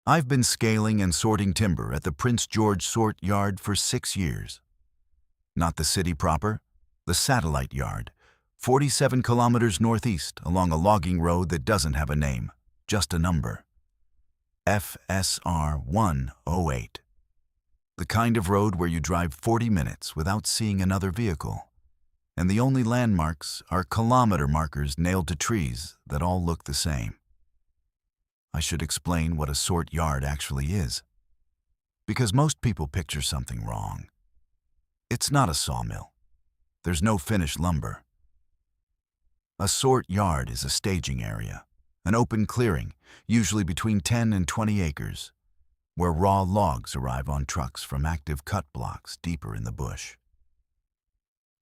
I've been scaling and sorting timber at the Prince George Sort Yard for 6 years. Not the city proper, the satellite yard, 47 kilometers northeast along a logging road that doesn't have a name, just a number. FSR 108. The kind of road where you drive 40 minutes without seeing another vehicle. And the only landmarks are kilometer markers nailed to trees that all look the same. I should explain what a sort yard actually is, because most people picture something wrong. It's not a sawmill. There's no finished lumber. A sort yard is a staging area, an open clearing, usually between 10 and 20 acres, where raw logs arrive on trucks from active cut blocks deeper in the bush.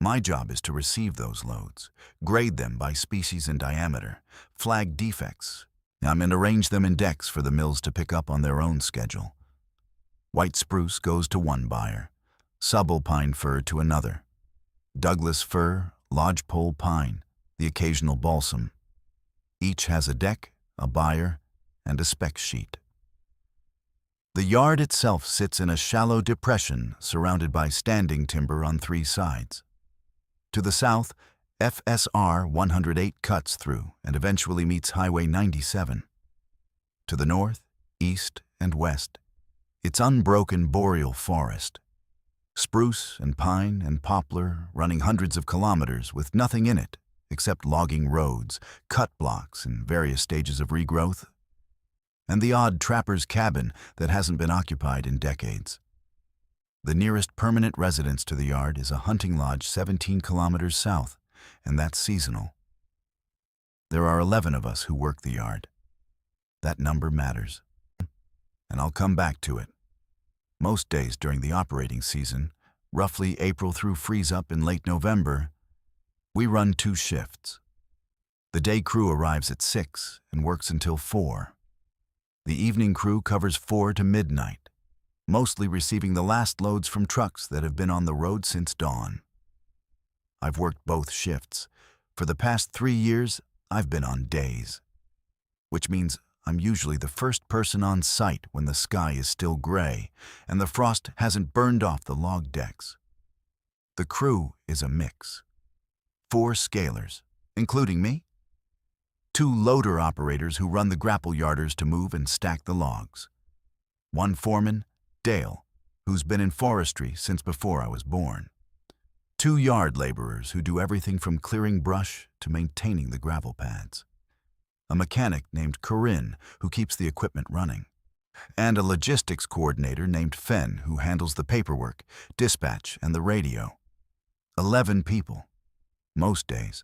My job is to receive those loads, grade them by species and diameter, flag defects, and arrange them in decks for the mills to pick up on their own schedule. White spruce goes to one buyer, subalpine fir to another, Douglas fir, lodgepole pine, the occasional balsam. Each has a deck, a buyer, and a spec sheet. The yard itself sits in a shallow depression surrounded by standing timber on 3 sides. To the south, FSR 108 cuts through and eventually meets Highway 97. To the north, east, and west, it's unbroken boreal forest. Spruce and pine and poplar running hundreds of kilometers with nothing in it except logging roads, cut blocks in various stages of regrowth, and the odd trapper's cabin that hasn't been occupied in decades. The nearest permanent residence to the yard is a hunting lodge 17 kilometers south, and that's seasonal. There are 11 of us who work the yard. That number matters, and I'll come back to it. Most days during the operating season, roughly April through freeze-up in late November, we run 2 shifts. The day crew arrives at 6 and works until 4. The evening crew covers 4 to midnight, mostly receiving the last loads from trucks that have been on the road since dawn. I've worked both shifts. For the past 3 years, I've been on days, which means I'm usually the first person on site when the sky is still gray and the frost hasn't burned off the log decks. The crew is a mix. 4 scalers, including me. 2 loader operators who run the grapple yarders to move and stack the logs. 1 foreman, Dale, who's been in forestry since before I was born. 2 yard laborers who do everything from clearing brush to maintaining the gravel pads. A mechanic named Corinne who keeps the equipment running. And a logistics coordinator named Fenn who handles the paperwork, dispatch, and the radio. 11 people, most days.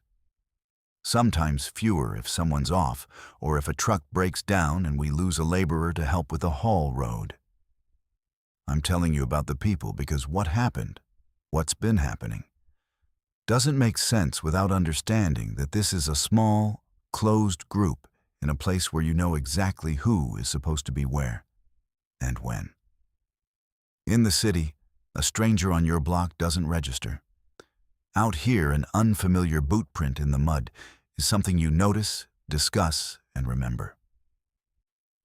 Sometimes fewer if someone's off or if a truck breaks down and we lose a laborer to help with a haul road. I'm telling you about the people because what happened, what's been happening, doesn't make sense without understanding that this is a small, closed group in a place where you know exactly who is supposed to be where and when. In the city, a stranger on your block doesn't register. Out here, an unfamiliar boot print in the mud is something you notice, discuss, and remember.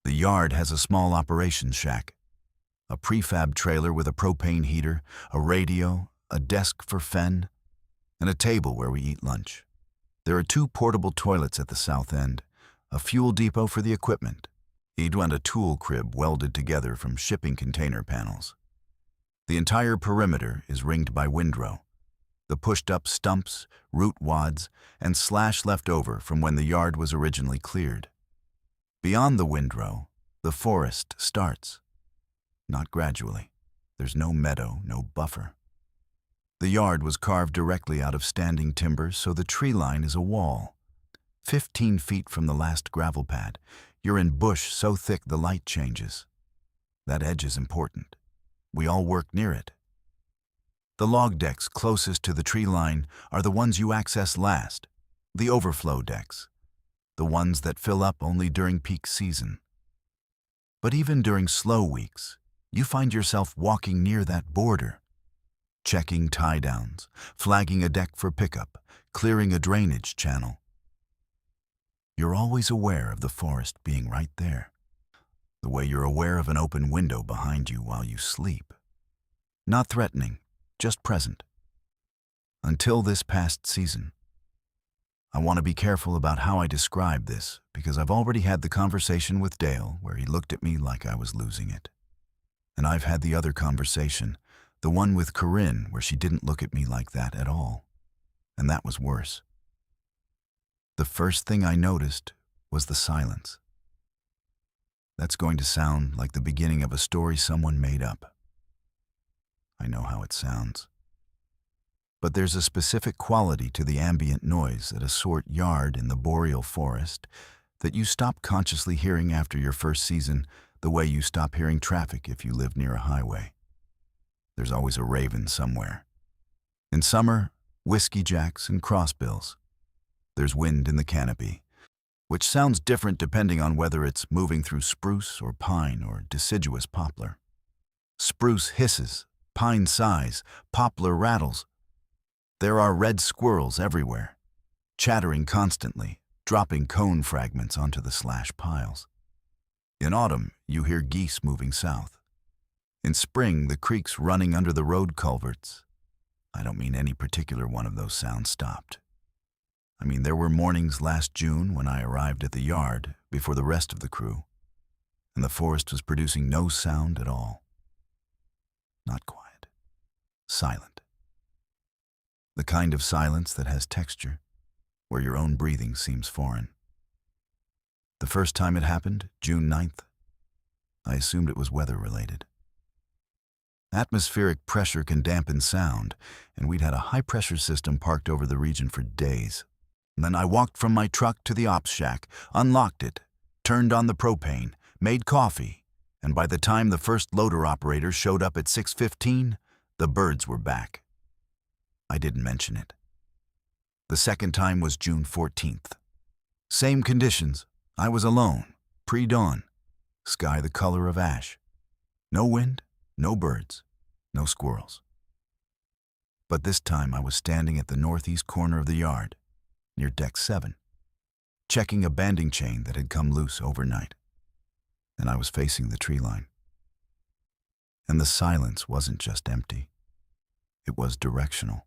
The yard has a small operations shack, a prefab trailer with a propane heater, a radio, a desk for Fenn, and a table where we eat lunch. There are 2 portable toilets at the south end, a fuel depot for the equipment, and a tool crib welded together from shipping container panels. The entire perimeter is ringed by windrow, the pushed-up stumps, root wads, and slash left over from when the yard was originally cleared. Beyond the windrow, the forest starts. Not gradually. There's no meadow, no buffer. The yard was carved directly out of standing timber, so the tree line is a wall. 15 feet from the last gravel pad, you're in bush so thick the light changes. That edge is important. We all work near it. The log decks closest to the tree line are the ones you access last, the overflow decks, the ones that fill up only during peak season. But even during slow weeks, you find yourself walking near that border, checking tie-downs, flagging a deck for pickup, clearing a drainage channel. You're always aware of the forest being right there. The way you're aware of an open window behind you while you sleep. Not threatening, just present. Until this past season. I want to be careful about how I describe this because I've already had the conversation with Dale where he looked at me like I was losing it. And I've had the other conversation, the one with Corinne, where she didn't look at me like that at all. And that was worse. The first thing I noticed was the silence. That's going to sound like the beginning of a story someone made up. I know how it sounds. But there's a specific quality to the ambient noise at a sort yard in the boreal forest that you stop consciously hearing after your first season, the way you stop hearing traffic if you live near a highway. There's always a raven somewhere. In summer, whiskey jacks and crossbills. There's wind in the canopy, which sounds different depending on whether it's moving through spruce or pine or deciduous poplar. Spruce hisses, pine sighs, poplar rattles. There are red squirrels everywhere, chattering constantly, dropping cone fragments onto the slash piles. In autumn, you hear geese moving south. In spring, the creeks running under the road culverts. I don't mean any particular one of those sounds stopped. I mean, there were mornings last June when I arrived at the yard before the rest of the crew, and the forest was producing no sound at all. Not quiet. Silent. The kind of silence that has texture, where your own breathing seems foreign. The first time it happened, June 9th, I assumed it was weather-related. Atmospheric pressure can dampen sound, and we'd had a high-pressure system parked over the region for days. And then I walked from my truck to the ops shack, unlocked it, turned on the propane, made coffee, and by the time the first loader operator showed up at 6:15, the birds were back. I didn't mention it. The second time was June 14th. Same conditions. I was alone, pre-dawn, sky the color of ash. No wind, no birds, no squirrels. But this time I was standing at the northeast corner of the yard, near deck 7, checking a banding chain that had come loose overnight, and I was facing the tree line. And the silence wasn't just empty. It was directional.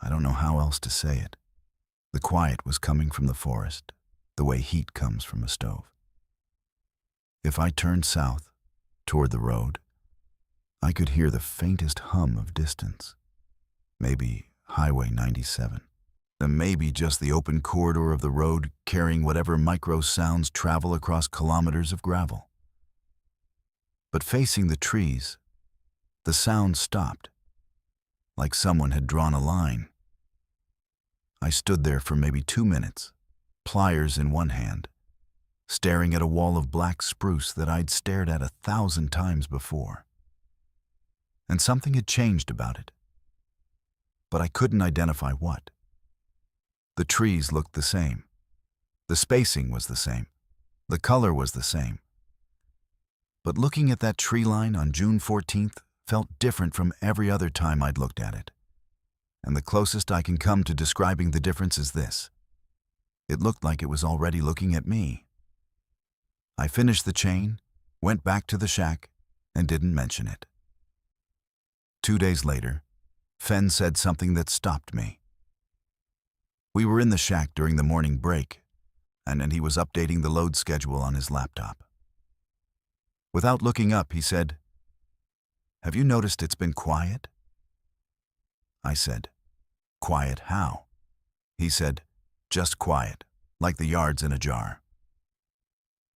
I don't know how else to say it. The quiet was coming from the forest, the way heat comes from a stove. If I turned south, toward the road, I could hear the faintest hum of distance. Maybe Highway 97. And maybe just the open corridor of the road carrying whatever micro sounds travel across kilometers of gravel. But facing the trees, the sound stopped, like someone had drawn a line. I stood there for maybe 2 minutes, pliers in one hand, staring at a wall of black spruce that I'd stared at 1,000 times before. And something had changed about it. But I couldn't identify what. The trees looked the same. The spacing was the same. The color was the same. But looking at that tree line on June 14th felt different from every other time I'd looked at it. And the closest I can come to describing the difference is this. It looked like it was already looking at me. I finished the chain, went back to the shack, and didn't mention it. 2 days later, Fenn said something that stopped me. We were in the shack during the morning break, and he was updating the load schedule on his laptop. Without looking up, he said, "Have you noticed it's been quiet?" I said, "Quiet how?" He said, "Just quiet, like the yard's in a jar."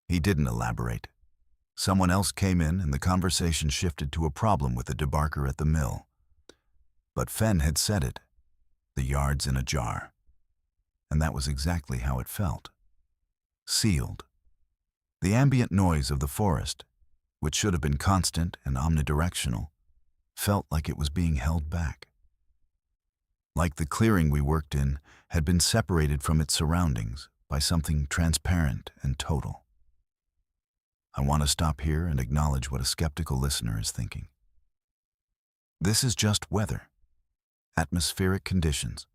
He didn't elaborate. Someone else came in and the conversation shifted to a problem with the debarker at the mill. But Fenn had said it, the yard's in a jar. And that was exactly how it felt. Sealed. The ambient noise of the forest, which should have been constant and omnidirectional, felt like it was being held back. Like the clearing we worked in had been separated from its surroundings by something transparent and total. I want to stop here and acknowledge what a skeptical listener is thinking. This is just weather, atmospheric conditions,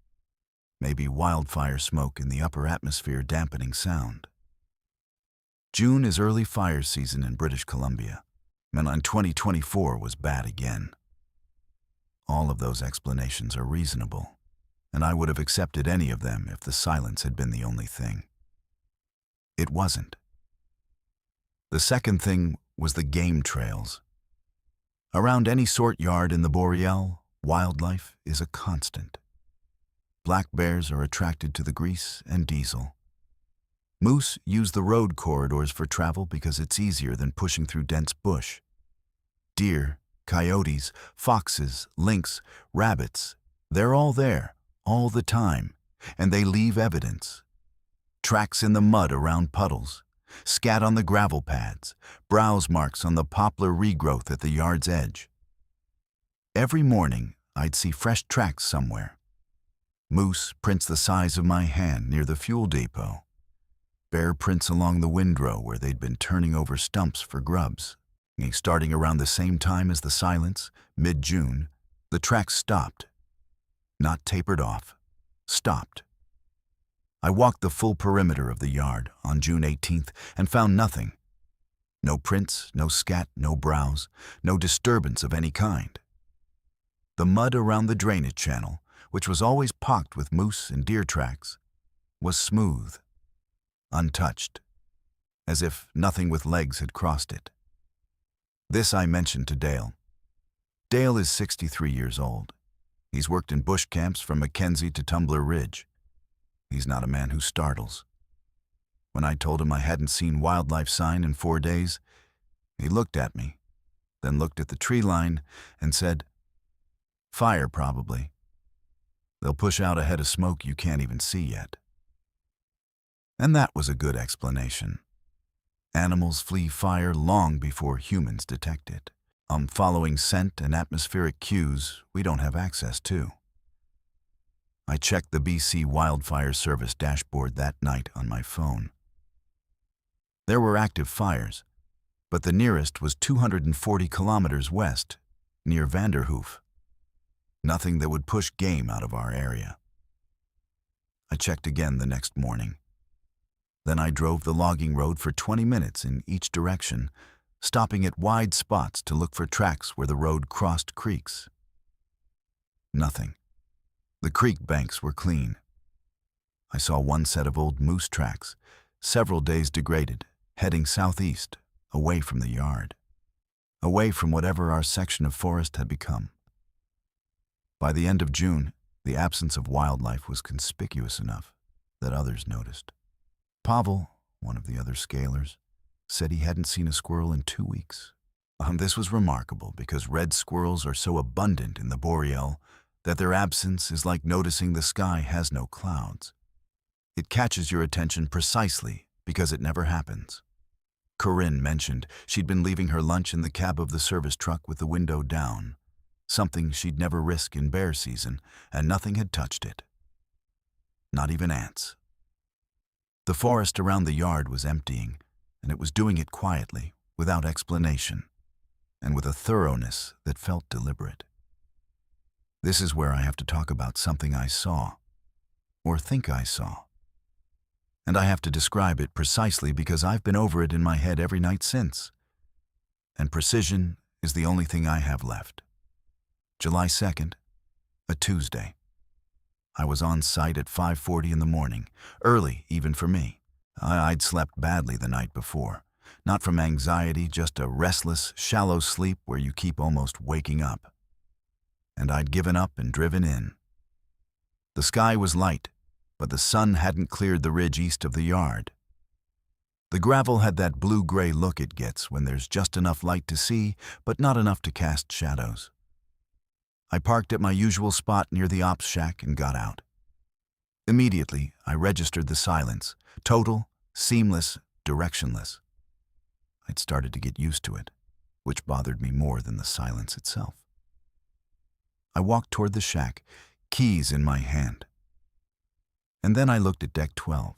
maybe wildfire smoke in the upper atmosphere dampening sound. June is early fire season in British Columbia, and 2024 was bad again. All of those explanations are reasonable, and I would have accepted any of them if the silence had been the only thing. It wasn't. The second thing was the game trails. Around any sort yard in the Boreal, wildlife is a constant. Black bears are attracted to the grease and diesel. Moose use the road corridors for travel because it's easier than pushing through dense bush. Deer, coyotes, foxes, lynx, rabbits, they're all there, all the time, and they leave evidence. Tracks in the mud around puddles, scat on the gravel pads, browse marks on the poplar regrowth at the yard's edge. Every morning, I'd see fresh tracks somewhere. Moose prints the size of my hand near the fuel depot. Bear prints along the windrow where they'd been turning over stumps for grubs. Starting around the same time as the silence, mid-June, the tracks stopped. Not tapered off, stopped. I walked the full perimeter of the yard on June 18th and found nothing. No prints, no scat, no browse, no disturbance of any kind. The mud around the drainage channel, which was always pocked with moose and deer tracks, was smooth, untouched, as if nothing with legs had crossed it. This I mentioned to Dale. Dale is 63 years old. He's worked in bush camps from Mackenzie to Tumbler Ridge. He's not a man who startles. When I told him I hadn't seen wildlife sign in 4 days, he looked at me, then looked at the tree line and said, "Fire, probably. They'll push out a head of smoke you can't even see yet." And that was a good explanation. Animals flee fire long before humans detect it, following scent and atmospheric cues we don't have access to. I checked the BC Wildfire Service dashboard that night on my phone. There were active fires, but the nearest was 240 kilometers west, near Vanderhoof. Nothing that would push game out of our area. I checked again the next morning. Then I drove the logging road for 20 minutes in each direction, stopping at wide spots to look for tracks where the road crossed creeks. Nothing. The creek banks were clean. I saw one set of old moose tracks, several days degraded, heading southeast, away from the yard, away from whatever our section of forest had become. By the end of June, the absence of wildlife was conspicuous enough that others noticed. Pavel, one of the other scalers, said he hadn't seen a squirrel in 2 weeks. This was remarkable because red squirrels are so abundant in the Boreal that their absence is like noticing the sky has no clouds. It catches your attention precisely because it never happens. Corinne mentioned she'd been leaving her lunch in the cab of the service truck with the window down, something she'd never risk in bear season, and nothing had touched it. Not even ants. The forest around the yard was emptying, and it was doing it quietly, without explanation, and with a thoroughness that felt deliberate. This is where I have to talk about something I saw, or think I saw. And I have to describe it precisely because I've been over it in my head every night since. And precision is the only thing I have left. July 2nd, a Tuesday. I was on site at 5:40 in the morning, early even for me. I'd slept badly the night before. Not from anxiety, just a restless, shallow sleep where you keep almost waking up. And I'd given up and driven in. The sky was light, but the sun hadn't cleared the ridge east of the yard. The gravel had that blue-gray look it gets when there's just enough light to see, but not enough to cast shadows. I parked at my usual spot near the ops shack and got out. Immediately, I registered the silence, total, seamless, directionless. I'd started to get used to it, which bothered me more than the silence itself. I walked toward the shack, keys in my hand. And then I looked at Deck 12.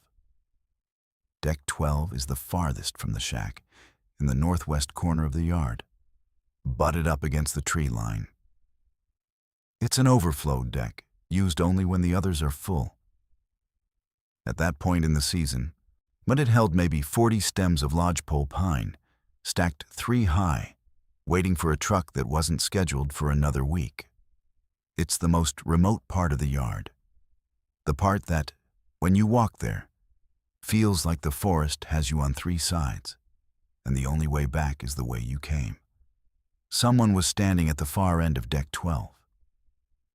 Deck 12 is the farthest from the shack, in the northwest corner of the yard, butted up against the tree line. It's an overflow deck, used only when the others are full. At that point in the season, but it held maybe 40 stems of lodgepole pine, stacked 3 high, waiting for a truck that wasn't scheduled for another week. It's the most remote part of the yard. The part that, when you walk there, feels like the forest has you on 3 sides, and the only way back is the way you came. Someone was standing at the far end of deck 12.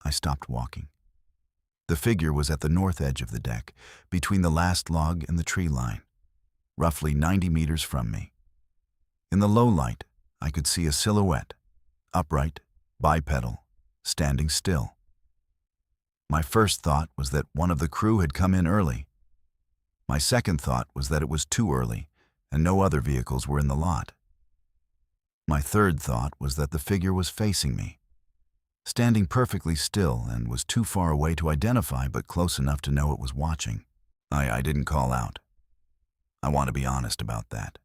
I stopped walking. The figure was at the north edge of the deck, between the last log and the tree line, roughly 90 meters from me. In the low light, I could see a silhouette, upright, bipedal, standing still. My first thought was that one of the crew had come in early. My second thought was that it was too early and no other vehicles were in the lot. My third thought was that the figure was facing me, standing perfectly still and was too far away to identify but close enough to know it was watching. I didn't call out. I want to be honest about that.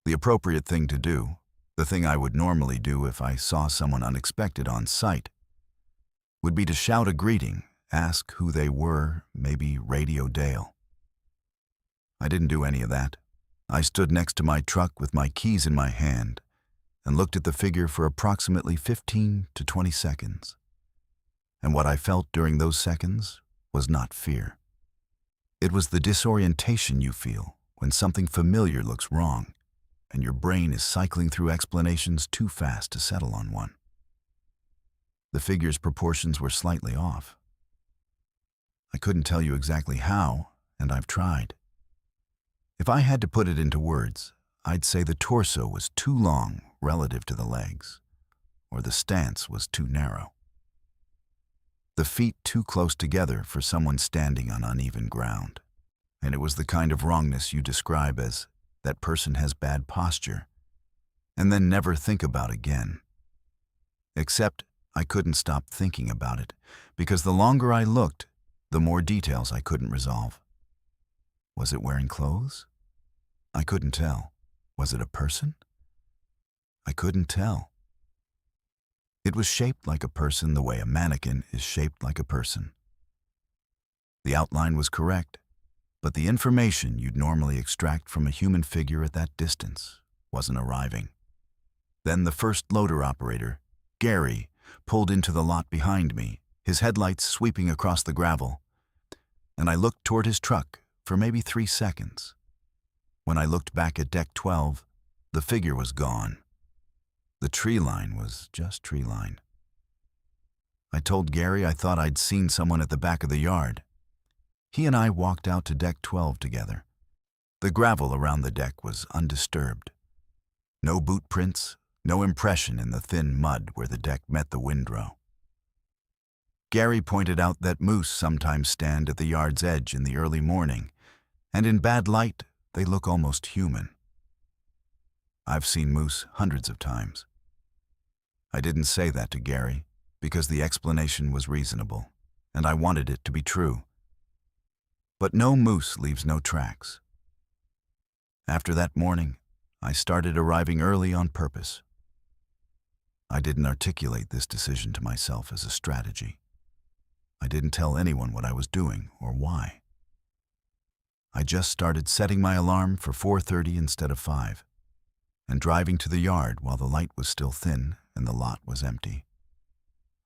The appropriate thing to do, the thing I would normally do if I saw someone unexpected on sight, would be to shout a greeting, ask who they were, maybe radio Dale. I didn't do any of that. I stood next to my truck with my keys in my hand and looked at the figure for approximately 15 to 20 seconds. And what I felt during those seconds was not fear. It was the disorientation you feel when something familiar looks wrong and your brain is cycling through explanations too fast to settle on one. The figure's proportions were slightly off. I couldn't tell you exactly how, and I've tried. If I had to put it into words, I'd say the torso was too long relative to the legs, or the stance was too narrow. The feet too close together for someone standing on uneven ground. And it was the kind of wrongness you describe as, that person has bad posture, and then never think about again. Except I couldn't stop thinking about it, because the longer I looked, the more details I couldn't resolve. Was it wearing clothes? I couldn't tell. Was it a person? I couldn't tell. It was shaped like a person the way a mannequin is shaped like a person. The outline was correct, but the information you'd normally extract from a human figure at that distance wasn't arriving. Then the first loader operator, Gary, pulled into the lot behind me, his headlights sweeping across the gravel, and I looked toward his truck for maybe 3 seconds. When I looked back at deck 12, the figure was gone. The tree line was just tree line. I told Gary I thought I'd seen someone at the back of the yard. He and I walked out to deck 12 together. The gravel around the deck was undisturbed. No boot prints, no impression in the thin mud where the deck met the windrow. Gary pointed out that moose sometimes stand at the yard's edge in the early morning, and in bad light, they look almost human. I've seen moose hundreds of times. I didn't say that to Gary because the explanation was reasonable, and I wanted it to be true. But no moose leaves no tracks. After that morning, I started arriving early on purpose. I didn't articulate this decision to myself as a strategy. I didn't tell anyone what I was doing or why. I just started setting my alarm for 4:30 instead of 5, and driving to the yard while the light was still thin and the lot was empty.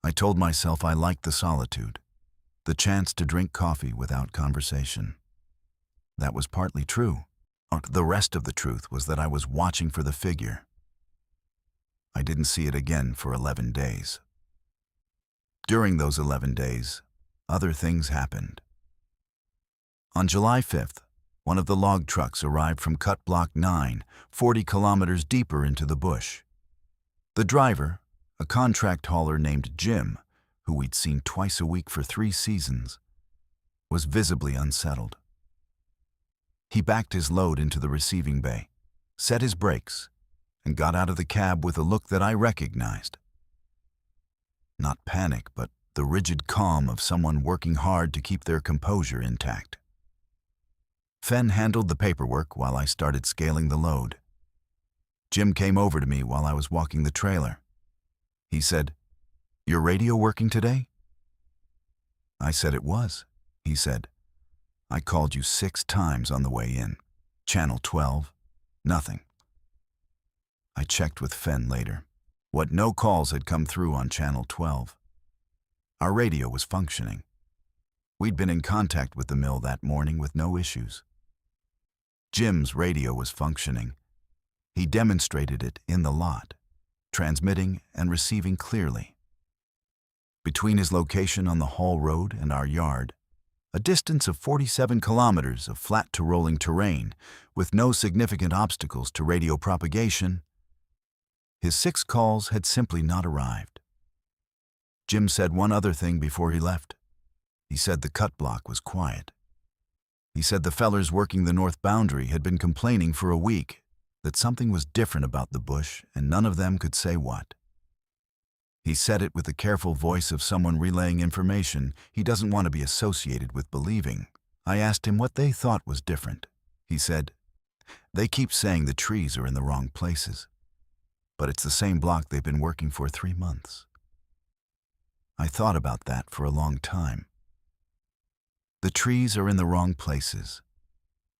I told myself I liked the solitude, the chance to drink coffee without conversation. That was partly true. The rest of the truth was that I was watching for the figure. I didn't see it again for 11 days. During those 11 days, other things happened. On July 5th, one of the log trucks arrived from Cut Block 9, 40 kilometers deeper into the bush. The driver, a contract hauler named Jim, who we'd seen twice a week for 3 seasons, was visibly unsettled. He backed his load into the receiving bay, set his brakes, and got out of the cab with a look that I recognized. Not panic, but the rigid calm of someone working hard to keep their composure intact. Fenn handled the paperwork while I started scaling the load. Jim came over to me while I was walking the trailer. He said, "Your radio working today?" I said it was. He said, "I called you 6 times on the way in. Channel 12, nothing. I checked with Fen later. No calls had come through on Channel 12. Our radio was functioning. We'd been in contact with the mill that morning with no issues. Jim's radio was functioning. He demonstrated it in the lot, transmitting and receiving clearly. Between his location on the Hall Road and our yard, a distance of 47 kilometers of flat to rolling terrain with no significant obstacles to radio propagation, his 6 calls had simply not arrived. Jim said one other thing before he left. He said the cut block was quiet. He said the fellers working the north boundary had been complaining for a week that something was different about the bush and none of them could say what. He said it with the careful voice of someone relaying information he doesn't want to be associated with believing. I asked him what they thought was different. He said, "They keep saying the trees are in the wrong places, but it's the same block they've been working for 3 months." I thought about that for a long time. The trees are in the wrong places.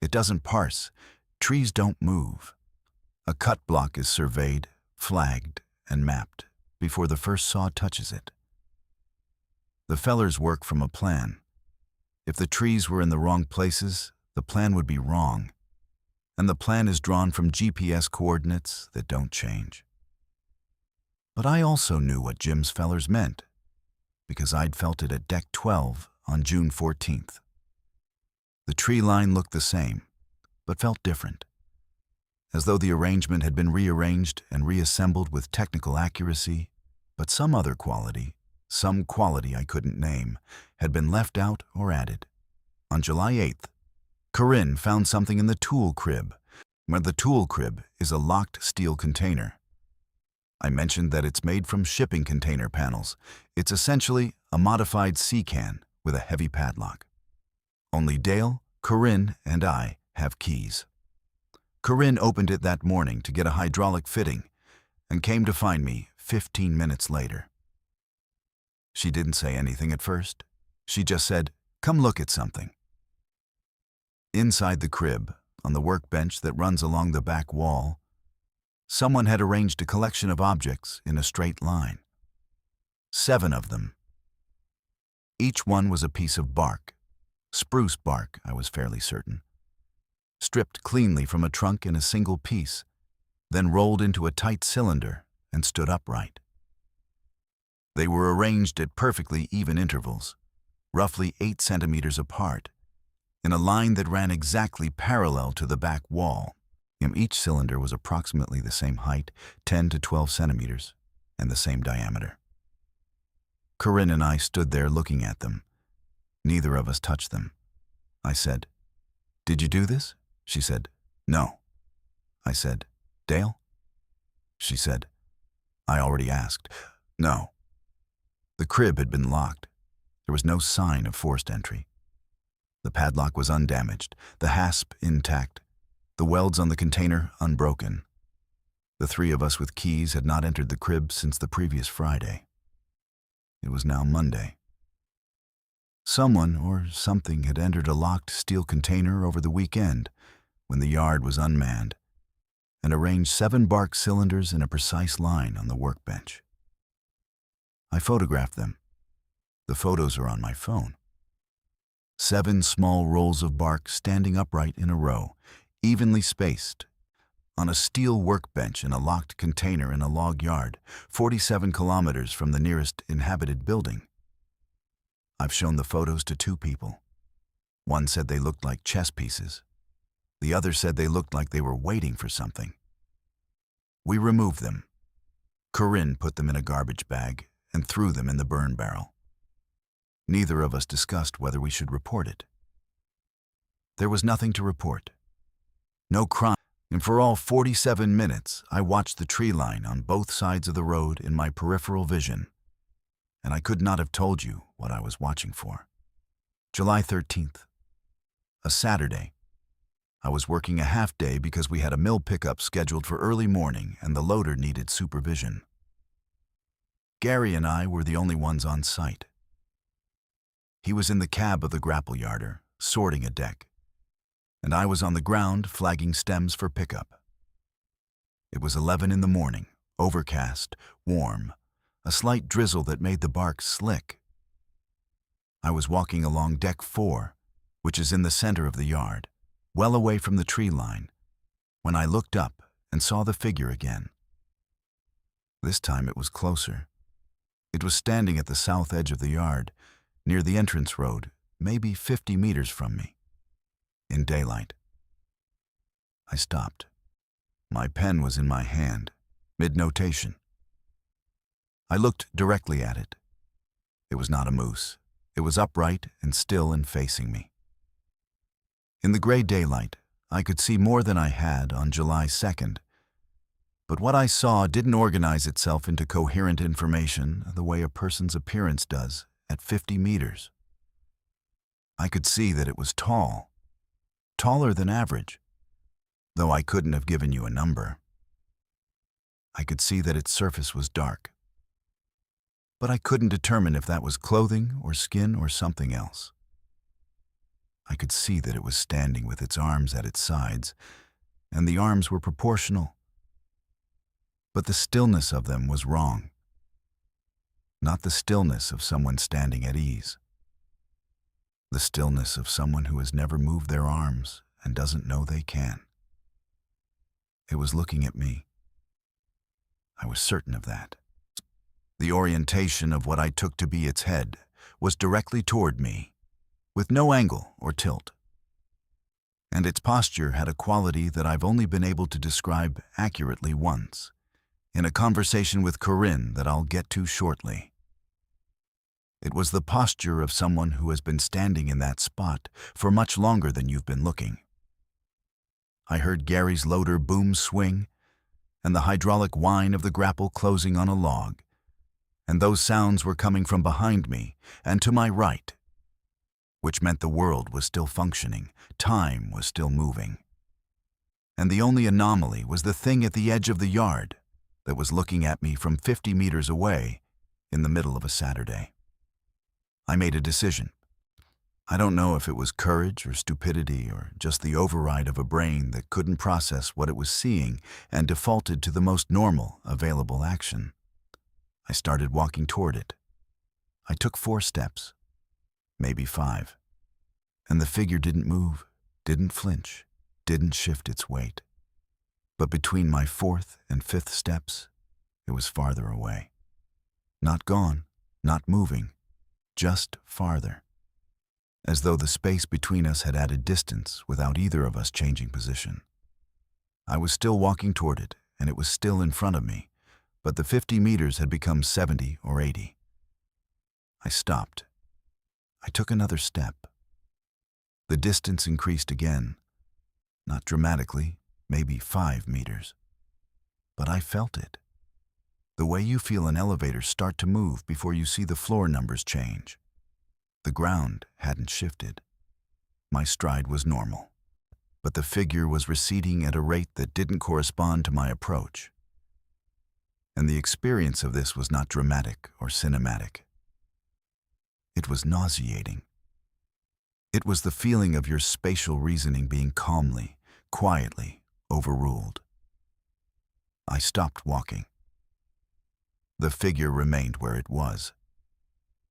It doesn't parse. Trees don't move. A cut block is surveyed, flagged, and mapped before the first saw touches it. The fellers work from a plan. If the trees were in the wrong places, the plan would be wrong. And the plan is drawn from GPS coordinates that don't change. But I also knew what Jim's fellers meant, because I'd felt it at Deck 12 on June 14th. The tree line looked the same, but felt different, as though the arrangement had been rearranged and reassembled with technical accuracy, but some other quality, some quality I couldn't name, had been left out or added. On July 8th, Corinne found something in the tool crib, where the tool crib is a locked steel container. I mentioned that it's made from shipping container panels. It's essentially a modified sea can with a heavy padlock. Only Dale, Corinne, and I have keys. Corinne opened it that morning to get a hydraulic fitting and came to find me 15 minutes later. She didn't say anything at first. She just said, "Come look at something." Inside the crib, on the workbench that runs along the back wall, someone had arranged a collection of objects in a straight line. 7 of them. Each one was a piece of bark. Spruce bark, I was fairly certain. Stripped cleanly from a trunk in a single piece, then rolled into a tight cylinder and stood upright. They were arranged at perfectly even intervals, roughly 8 centimeters apart, in a line that ran exactly parallel to the back wall. Each cylinder was approximately the same height, 10 to 12 centimeters, and the same diameter. Corinne and I stood there looking at them. Neither of us touched them. I said, "Did you do this?" She said, "No." I said, "Dale?" She said, "I already asked." "No." The crib had been locked. There was no sign of forced entry. The padlock was undamaged, the hasp intact, the welds on the container unbroken. The 3 of us with keys had not entered the crib since the previous Friday. It was now Monday. Someone or something had entered a locked steel container over the weekend when the yard was unmanned and arranged 7 bark cylinders in a precise line on the workbench. I photographed them. The photos are on my phone. 7 small rolls of bark standing upright in a row, evenly spaced, on a steel workbench in a locked container in a log yard, 47 kilometers from the nearest inhabited building. I've shown the photos to 2 people. One said they looked like chess pieces. The other said they looked like they were waiting for something. We removed them. Corinne put them in a garbage bag and threw them in the burn barrel. Neither of us discussed whether we should report it. There was nothing to report. No crime, and for all 47 minutes, I watched the tree line on both sides of the road in my peripheral vision, and I could not have told you what I was watching for. July 13th, a Saturday. I was working a half day because we had a mill pickup scheduled for early morning and the loader needed supervision. Gary and I were the only ones on site. He was in the cab of the grapple yarder, sorting a deck, and I was on the ground flagging stems for pickup. It was 11 in the morning, overcast, warm, a slight drizzle that made the bark slick. I was walking along deck 4, which is in the center of the yard, well away from the tree line, when I looked up and saw the figure again. This time it was closer. It was standing at the south edge of the yard, near the entrance road, maybe 50 meters from me, in daylight. I stopped. My pen was in my hand, mid-notation. I looked directly at it. It was not a moose. It was upright and still and facing me. In the gray daylight, I could see more than I had on July 2nd, but what I saw didn't organize itself into coherent information the way a person's appearance does at 50 meters. I could see that it was tall, taller than average, though I couldn't have given you a number. I could see that its surface was dark, but I couldn't determine if that was clothing or skin or something else. I could see that it was standing with its arms at its sides, and the arms were proportional. But the stillness of them was wrong. Not the stillness of someone standing at ease. The stillness of someone who has never moved their arms and doesn't know they can. It was looking at me. I was certain of that. The orientation of what I took to be its head was directly toward me, with no angle or tilt. And its posture had a quality that I've only been able to describe accurately once, in a conversation with Corinne that I'll get to shortly. It was the posture of someone who has been standing in that spot for much longer than you've been looking. I heard Gary's loader boom swing, and the hydraulic whine of the grapple closing on a log, and those sounds were coming from behind me and to my right, which meant the world was still functioning, time was still moving. And the only anomaly was the thing at the edge of the yard that was looking at me from 50 meters away in the middle of a Saturday. I made a decision. I don't know if it was courage or stupidity or just the override of a brain that couldn't process what it was seeing and defaulted to the most normal available action. I started walking toward it. I took 4 steps, maybe 5, and the figure didn't move, didn't flinch, didn't shift its weight. But between my 4th and 5th steps, it was farther away. Not gone, not moving, just farther. As though the space between us had added distance without either of us changing position. I was still walking toward it, and it was still in front of me, but the 50 meters had become 70 or 80. I stopped. I took another step. The distance increased again, not dramatically, maybe 5 meters. But I felt it. The way you feel an elevator start to move before you see the floor numbers change. The ground hadn't shifted. My stride was normal, but the figure was receding at a rate that didn't correspond to my approach. And the experience of this was not dramatic or cinematic. It was nauseating. It was the feeling of your spatial reasoning being calmly, quietly overruled. I stopped walking. The figure remained where it was.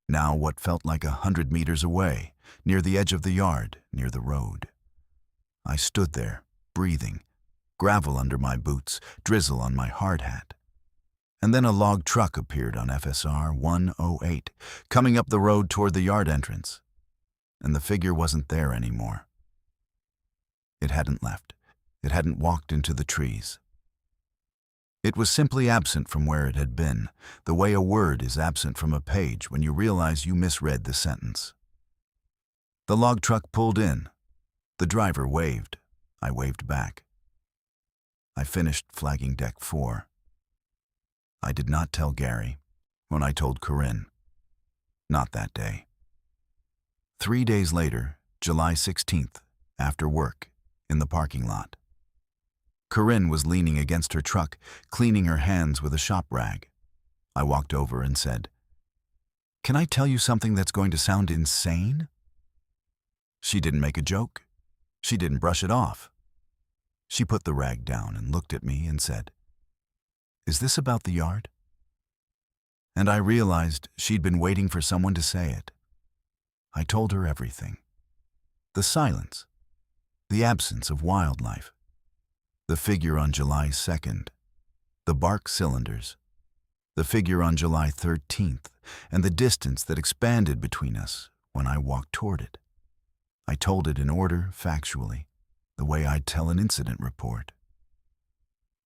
Now what felt like 100 meters away, near the edge of the yard, near the road. I stood there, breathing, gravel under my boots, drizzle on my hard hat. And then a log truck appeared on FSR 108, coming up the road toward the yard entrance. And the figure wasn't there anymore. It hadn't left. It hadn't walked into the trees. It was simply absent from where it had been, the way a word is absent from a page when you realize you misread the sentence. The log truck pulled in. The driver waved. I waved back. I finished flagging deck 4. I did not tell Gary when I told Corinne. Not that day. 3 days later, July 16th, after work, in the parking lot. Corinne was leaning against her truck, cleaning her hands with a shop rag. I walked over and said, "Can I tell you something that's going to sound insane?" She didn't make a joke. She didn't brush it off. She put the rag down and looked at me and said, "Is this about the yard?" And I realized she'd been waiting for someone to say it. I told her everything. The silence, the absence of wildlife, the figure on July 2nd, the bark cylinders, the figure on July 13th, and the distance that expanded between us when I walked toward it. I told it in order, factually, the way I'd tell an incident report.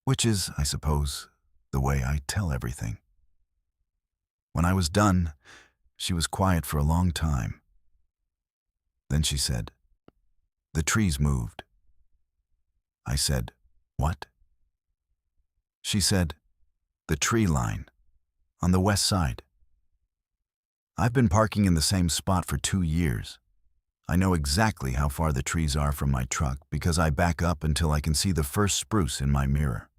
Which is, I suppose, the way I tell everything. When I was done, she was quiet for a long time. Then she said, "The trees moved." I said, "What?" She said, "The tree line, on the west side." I've been parking in the same spot for 2 years. I know exactly how far the trees are from my truck because I back up until I can see the first spruce in my mirror.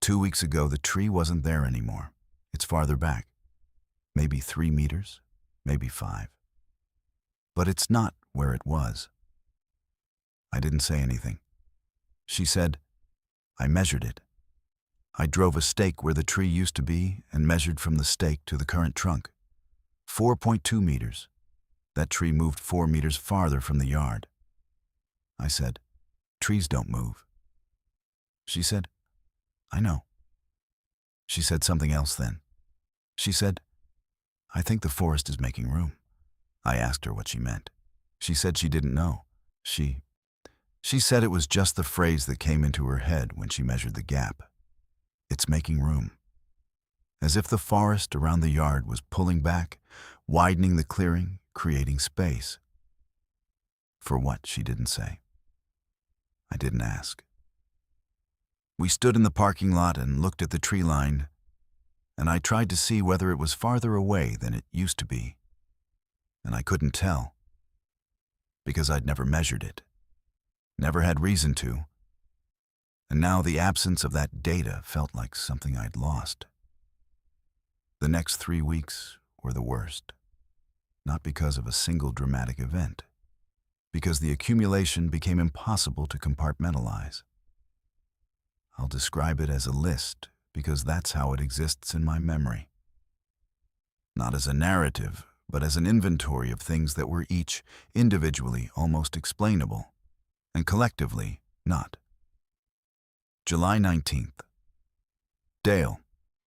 2 weeks ago, the tree wasn't there anymore. It's farther back. Maybe 3 meters, maybe 5. But it's not where it was. I didn't say anything. She said, "I measured it. I drove a stake where the tree used to be and measured from the stake to the current trunk. 4.2 meters. That tree moved 4 meters farther from the yard." I said, "Trees don't move." She said, "I know." She said something else then. She said, "I think the forest is making room." I asked her what she meant. She said she didn't know. She said it was just the phrase that came into her head when she measured the gap. It's making room. As if the forest around the yard was pulling back, widening the clearing, creating space. For what, she didn't say. I didn't ask. We stood in the parking lot and looked at the tree line, and I tried to see whether it was farther away than it used to be. And I couldn't tell, because I'd never measured it, never had reason to, and now the absence of that data felt like something I'd lost. The next 3 weeks were the worst, not because of a single dramatic event, because the accumulation became impossible to compartmentalize. I'll describe it as a list because that's how it exists in my memory. Not as a narrative, but as an inventory of things that were each individually almost explainable, and collectively not. July 19th. Dale,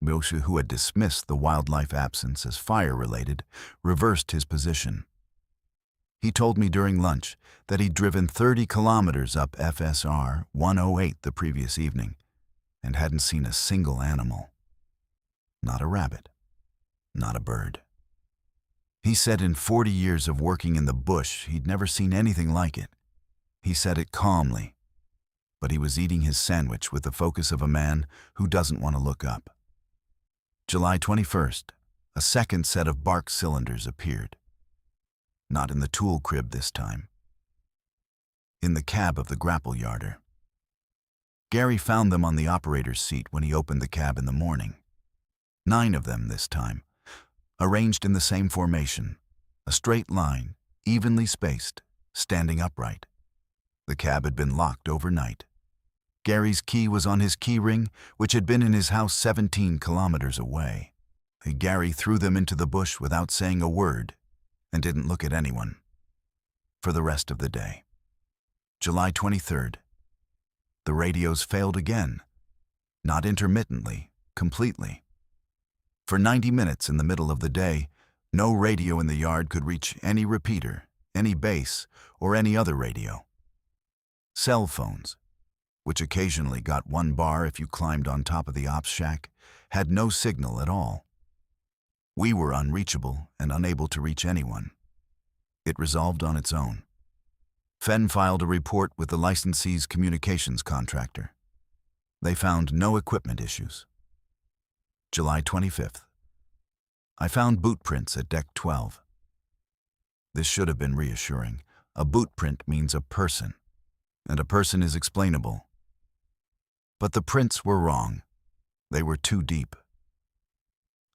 who had dismissed the wildlife absence as fire-related, reversed his position. He told me during lunch that he'd driven 30 kilometers up FSR 108 the previous evening and hadn't seen a single animal. Not a rabbit, not a bird. He said in 40 years of working in the bush, he'd never seen anything like it. He said it calmly, but he was eating his sandwich with the focus of a man who doesn't want to look up. July 21st, a second set of bark cylinders appeared. Not in the tool crib this time. In the cab of the grapple yarder. Gary found them on the operator's seat when he opened the cab in the morning. 9 of them this time, arranged in the same formation, a straight line, evenly spaced, standing upright. The cab had been locked overnight. Gary's key was on his key ring, which had been in his house 17 kilometers away. Gary threw them into the bush without saying a word and didn't look at anyone for the rest of the day. July 23rd. The radios failed again, not intermittently, completely. For 90 minutes in the middle of the day, no radio in the yard could reach any repeater, any base, or any other radio. Cell phones, which occasionally got 1 bar if you climbed on top of the ops shack, had no signal at all. We were unreachable and unable to reach anyone. It resolved on its own. Fenn filed a report with the licensee's communications contractor. They found no equipment issues. July 25th. I found boot prints at deck 12. This should have been reassuring. A boot print means a person, and a person is explainable. But the prints were wrong. They were too deep.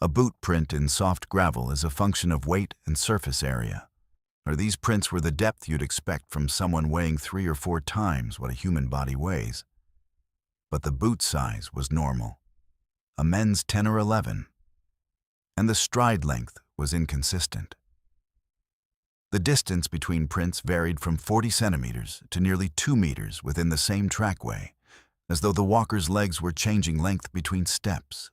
A boot print in soft gravel is a function of weight and surface area. or these prints were the depth you'd expect from someone weighing 3 or 4 times what a human body weighs. But the boot size was normal, a men's 10 or 11, and the stride length was inconsistent. The distance between prints varied from 40 centimeters to nearly 2 meters within the same trackway, as though the walker's legs were changing length between steps.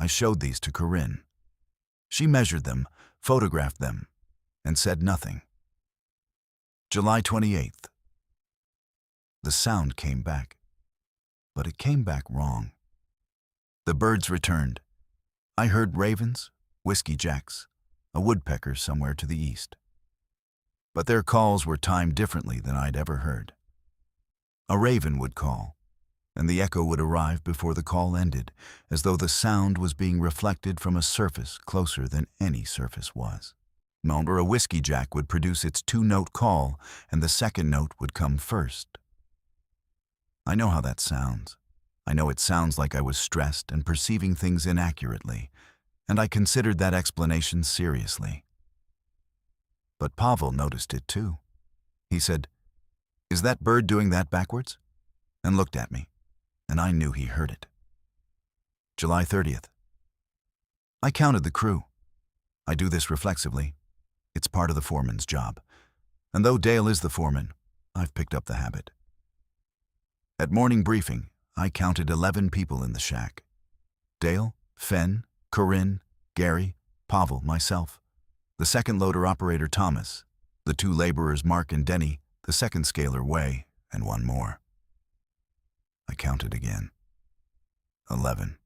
I showed these to Corinne. She measured them, photographed them, and said nothing. July 28th. The sound came back, but it came back wrong. The birds returned. I heard ravens, whiskey jacks, a woodpecker somewhere to the east. But their calls were timed differently than I'd ever heard. A raven would call, and the echo would arrive before the call ended, as though the sound was being reflected from a surface closer than any surface was. Or a whiskey jack would produce its 2-note call, and the second note would come first. I know how that sounds. I know it sounds like I was stressed and perceiving things inaccurately, and I considered that explanation seriously. But Pavel noticed it too. He said, "Is that bird doing that backwards?" and looked at me, and I knew he heard it. July 30th. I counted the crew. I do this reflexively. It's part of the foreman's job. And though Dale is the foreman, I've picked up the habit. At morning briefing, I counted 11 people in the shack. Dale, Fenn, Corinne, Gary, Pavel, myself, the second loader operator Thomas, the 2 laborers Mark and Denny, the second scaler Way, and 1 more. I counted again. 11.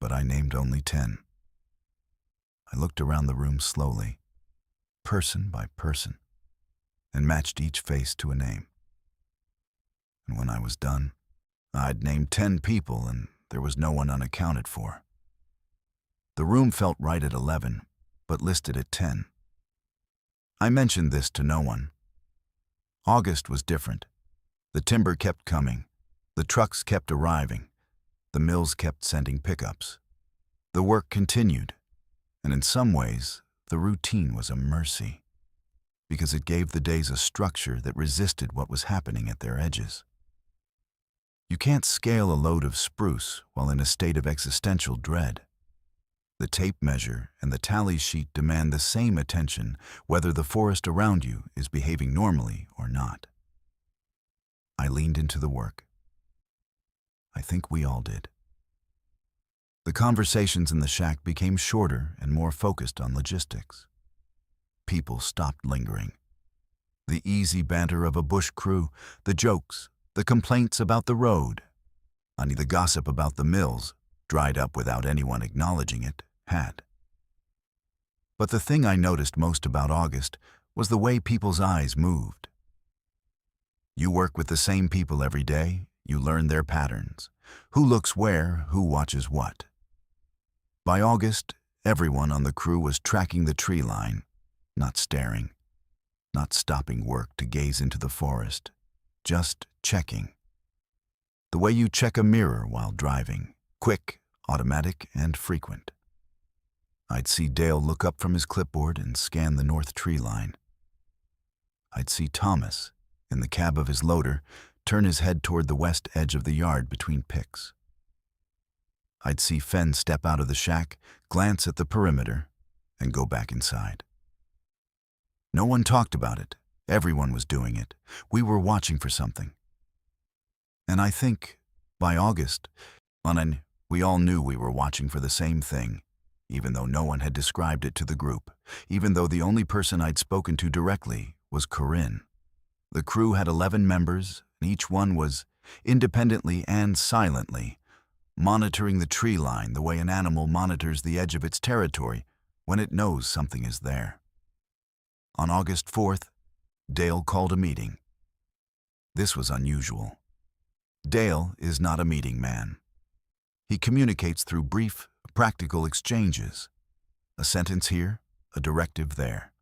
But I named only 10. I looked around the room slowly, person by person, and matched each face to a name. And when I was done, I'd named 10 people and there was no one unaccounted for. The room felt right at 11, but listed at 10. I mentioned this to no one. August was different. The timber kept coming. The trucks kept arriving. The mills kept sending pickups. The work continued, and in some ways, the routine was a mercy, because it gave the days a structure that resisted what was happening at their edges. You can't scale a load of spruce while in a state of existential dread. The tape measure and the tally sheet demand the same attention whether the forest around you is behaving normally or not. I leaned into the work. I think we all did. The conversations in the shack became shorter and more focused on logistics. People stopped lingering. The easy banter of a bush crew, the jokes, the complaints about the road, and the gossip about the mills, dried up without anyone acknowledging it, had. But the thing I noticed most about August was the way people's eyes moved. You work with the same people every day, you learn their patterns, who looks where, who watches what. By August, everyone on the crew was tracking the tree line, not staring, not stopping work to gaze into the forest, just checking. The way you check a mirror while driving, quick, automatic, and frequent. I'd see Dale look up from his clipboard and scan the north tree line. I'd see Thomas, in the cab of his loader, turn his head toward the west edge of the yard between picks. I'd see Fenn step out of the shack, glance at the perimeter, and go back inside. No one talked about it. Everyone was doing it. We were watching for something. And I think, by August, we all knew we were watching for the same thing, even though no one had described it to the group, even though the only person I'd spoken to directly was Corinne. The crew had 11 members, and each one was, independently and silently, monitoring the tree line the way an animal monitors the edge of its territory when it knows something is there. On August 4th, Dale called a meeting. This was unusual. Dale is not a meeting man. He communicates through brief, practical exchanges. A sentence here, a directive there.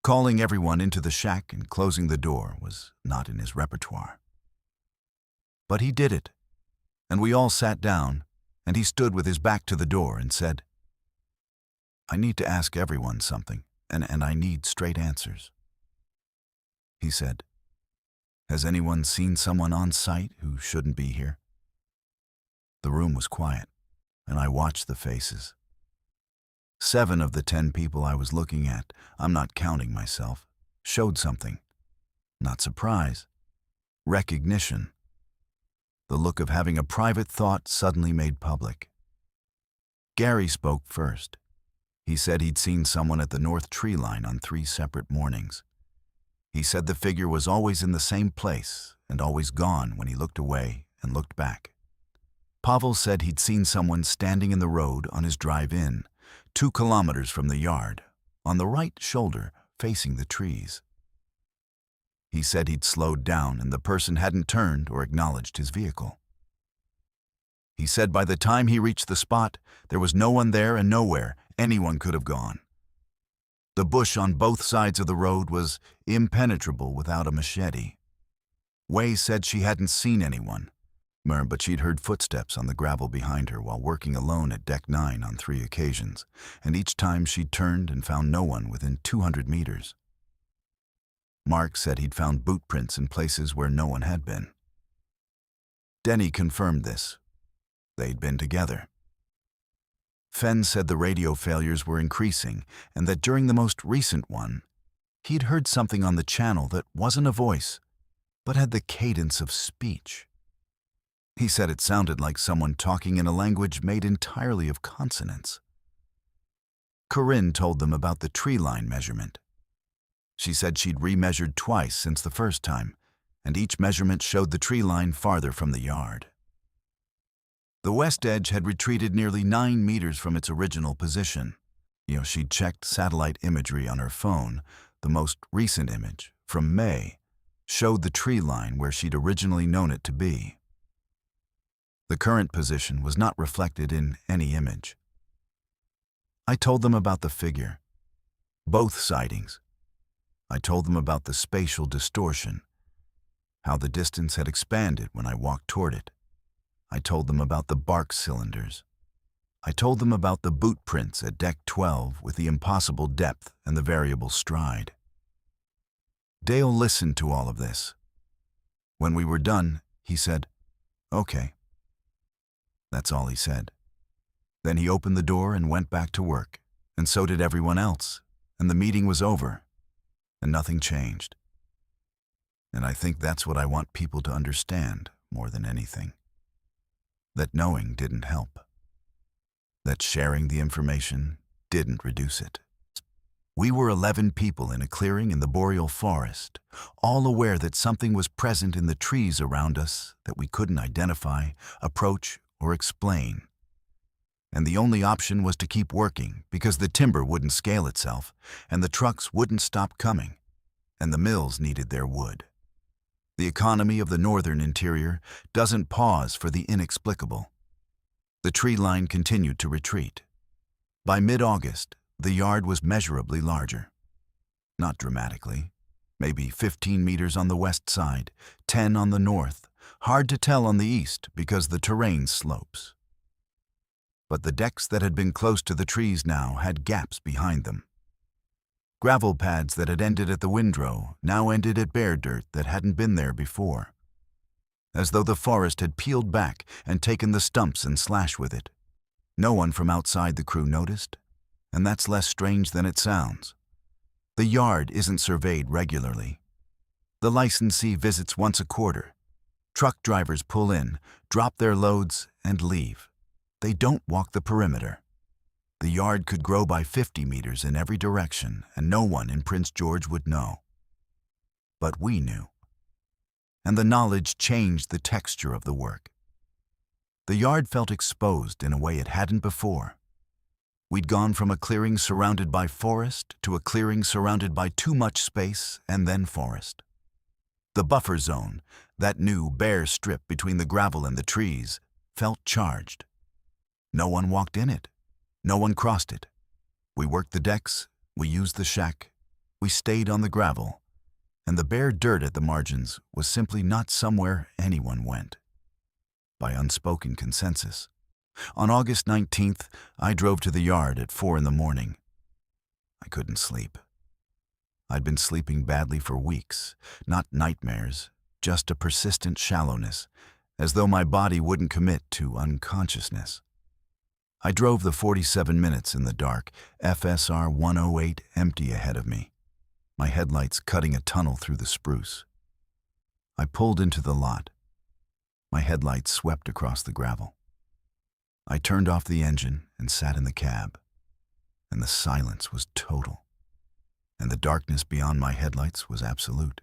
Calling everyone into the shack and closing the door was not in his repertoire. But he did it, and we all sat down, and he stood with his back to the door and said, "I need to ask everyone something, and I need straight answers." He said, "Has anyone seen someone on site who shouldn't be here?" The room was quiet, and I watched the faces. 7 of the 10 people I was looking at, I'm not counting myself, showed something. Not surprise. Recognition. The look of having a private thought suddenly made public. Gary spoke first. He said he'd seen someone at the north tree line on 3 separate mornings. He said the figure was always in the same place and always gone when he looked away and looked back. Pavel said he'd seen someone standing in the road on his drive in, 2 kilometers from the yard, on the right shoulder facing the trees. He said he'd slowed down and the person hadn't turned or acknowledged his vehicle. He said by the time he reached the spot, there was no one there and nowhere anyone could have gone. The bush on both sides of the road was impenetrable without a machete. Wei said she hadn't seen anyone, but she'd heard footsteps on the gravel behind her while working alone at Deck 9 on 3 occasions, and each time she'd turned and found no one within 200 meters. Mark said he'd found boot prints in places where no one had been. Denny confirmed this. They'd been together. Fenn said the radio failures were increasing and that during the most recent one, he'd heard something on the channel that wasn't a voice, but had the cadence of speech. He said it sounded like someone talking in a language made entirely of consonants. Corinne told them about the tree line measurement. She said she'd remeasured twice since the first time, and each measurement showed the tree line farther from the yard. The west edge had retreated nearly 9 meters from its original position. She'd checked satellite imagery on her phone. The most recent image, from May, showed the tree line where she'd originally known it to be. The current position was not reflected in any image. I told them about the figure, both sightings. I told them about the spatial distortion, how the distance had expanded when I walked toward it. I told them about the bark cylinders. I told them about the boot prints at Deck 12 with the impossible depth and the variable stride. Dale listened to all of this. When we were done, he said, "Okay." That's all he said. Then he opened the door and went back to work, and so did everyone else, and the meeting was over, and nothing changed. And I think that's what I want people to understand more than anything. That knowing didn't help. That sharing the information didn't reduce it. We were 11 people in a clearing in the boreal forest, all aware that something was present in the trees around us that we couldn't identify, approach, or explain. And the only option was to keep working because the timber wouldn't scale itself, and the trucks wouldn't stop coming, and the mills needed their wood. The economy of the northern interior doesn't pause for the inexplicable. The tree line continued to retreat. By mid-August, the yard was measurably larger. Not dramatically. Maybe 15 meters on the west side, 10 on the north, hard to tell on the east because the terrain slopes. But the decks that had been close to the trees now had gaps behind them. Gravel pads that had ended at the windrow now ended at bare dirt that hadn't been there before. As though the forest had peeled back and taken the stumps and slashed with it. No one from outside the crew noticed, and that's less strange than it sounds. The yard isn't surveyed regularly. The licensee visits once a quarter. Truck drivers pull in, drop their loads, and leave. They don't walk the perimeter. The yard could grow by 50 meters in every direction, and no one in Prince George would know. But we knew. And the knowledge changed the texture of the work. The yard felt exposed in a way it hadn't before. We'd gone from a clearing surrounded by forest to a clearing surrounded by too much space and then forest. The buffer zone, that new bare strip between the gravel and the trees, felt charged. No one walked in it. No one crossed it. We worked the decks, we used the shack, we stayed on the gravel, and the bare dirt at the margins was simply not somewhere anyone went. By unspoken consensus. On August 19th, I drove to the yard at 4 in the morning. I couldn't sleep. I'd been sleeping badly for weeks, not nightmares, just a persistent shallowness, as though my body wouldn't commit to unconsciousness. I drove the 47 minutes in the dark, FSR 108 empty ahead of me, my headlights cutting a tunnel through the spruce. I pulled into the lot. My headlights swept across the gravel. I turned off the engine and sat in the cab, and the silence was total, and the darkness beyond my headlights was absolute.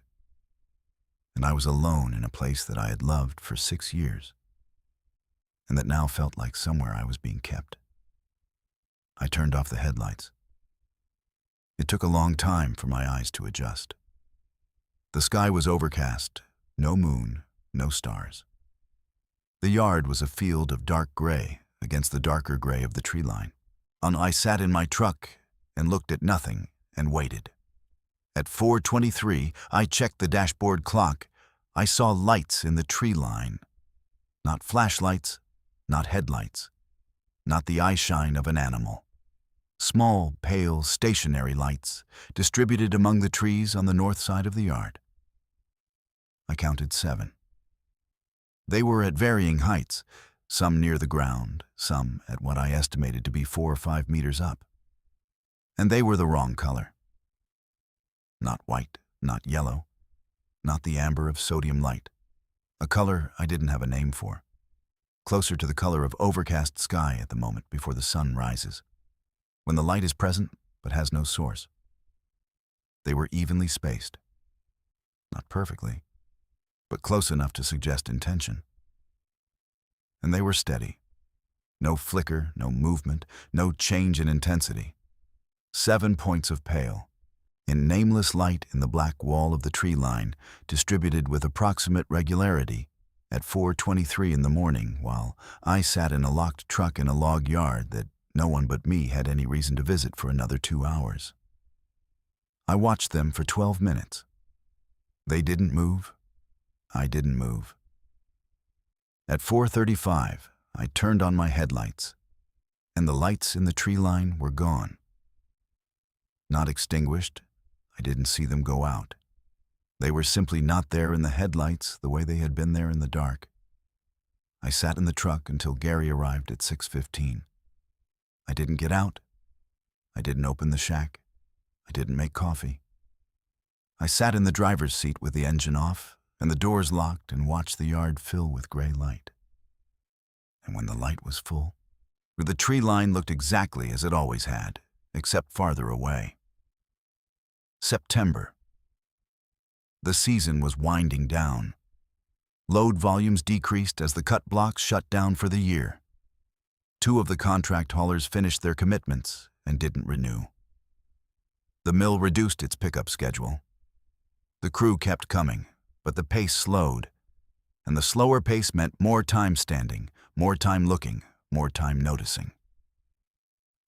And I was alone in a place that I had loved for 6 years, and that now felt like somewhere I was being kept. I turned off the headlights. It took a long time for my eyes to adjust. The sky was overcast, no moon, no stars. The yard was a field of dark gray against the darker gray of the tree line. I sat in my truck and looked at nothing and waited. At 4:23, I checked the dashboard clock. I saw lights in the tree line. Not flashlights, not headlights, not the eyeshine of an animal. Small, pale, stationary lights distributed among the trees on the north side of the yard. I counted 7. They were at varying heights, some near the ground, some at what I estimated to be 4 or 5 meters up. And they were the wrong color. Not white, not yellow, not the amber of sodium light, a color I didn't have a name for, closer to the color of overcast sky at the moment before the sun rises, when the light is present but has no source. They were evenly spaced, not perfectly, but close enough to suggest intention. And they were steady. No flicker, no movement, no change in intensity. 7 points of pale, in nameless light in the black wall of the tree line, distributed with approximate regularity at 4:23 in the morning, while I sat in a locked truck in a log yard that no one but me had any reason to visit for another 2 hours. I watched them for 12 minutes. They didn't move. I didn't move. At 4:35, I turned on my headlights, and the lights in the tree line were gone. Not extinguished, I didn't see them go out. They were simply not there in the headlights the way they had been there in the dark. I sat in the truck until Gary arrived at 6:15. I didn't get out. I didn't open the shack. I didn't make coffee. I sat in the driver's seat with the engine off and the doors locked and watched the yard fill with gray light. And when the light was full, the tree line looked exactly as it always had, except farther away. September. The season was winding down. Load volumes decreased as the cut blocks shut down for the year. 2 of the contract haulers finished their commitments and didn't renew. The mill reduced its pickup schedule. The crew kept coming, but the pace slowed, and the slower pace meant more time standing, more time looking, more time noticing.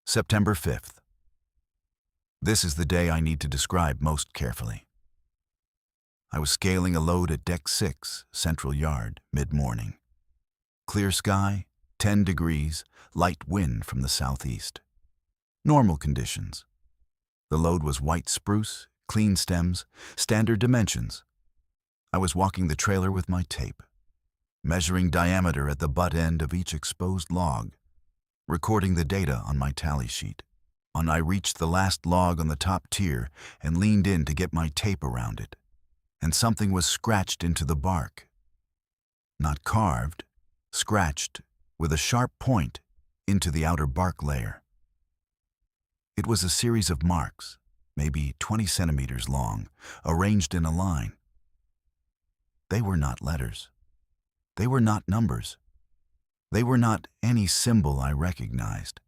September 5th. This is the day I need to describe most carefully. I was scaling a load at Deck 6, Central Yard, mid-morning. Clear sky, 10 degrees, light wind from the southeast. Normal conditions. The load was white spruce, clean stems, standard dimensions. I was walking the trailer with my tape, measuring diameter at the butt end of each exposed log, recording the data on my tally sheet. I reached the last log on the top tier and leaned in to get my tape around it, and something was scratched into the bark. Not carved, scratched with a sharp point into the outer bark layer. It was a series of marks, maybe 20 centimeters long, arranged in a line. They were not letters. They were not numbers. They were not any symbol I recognized.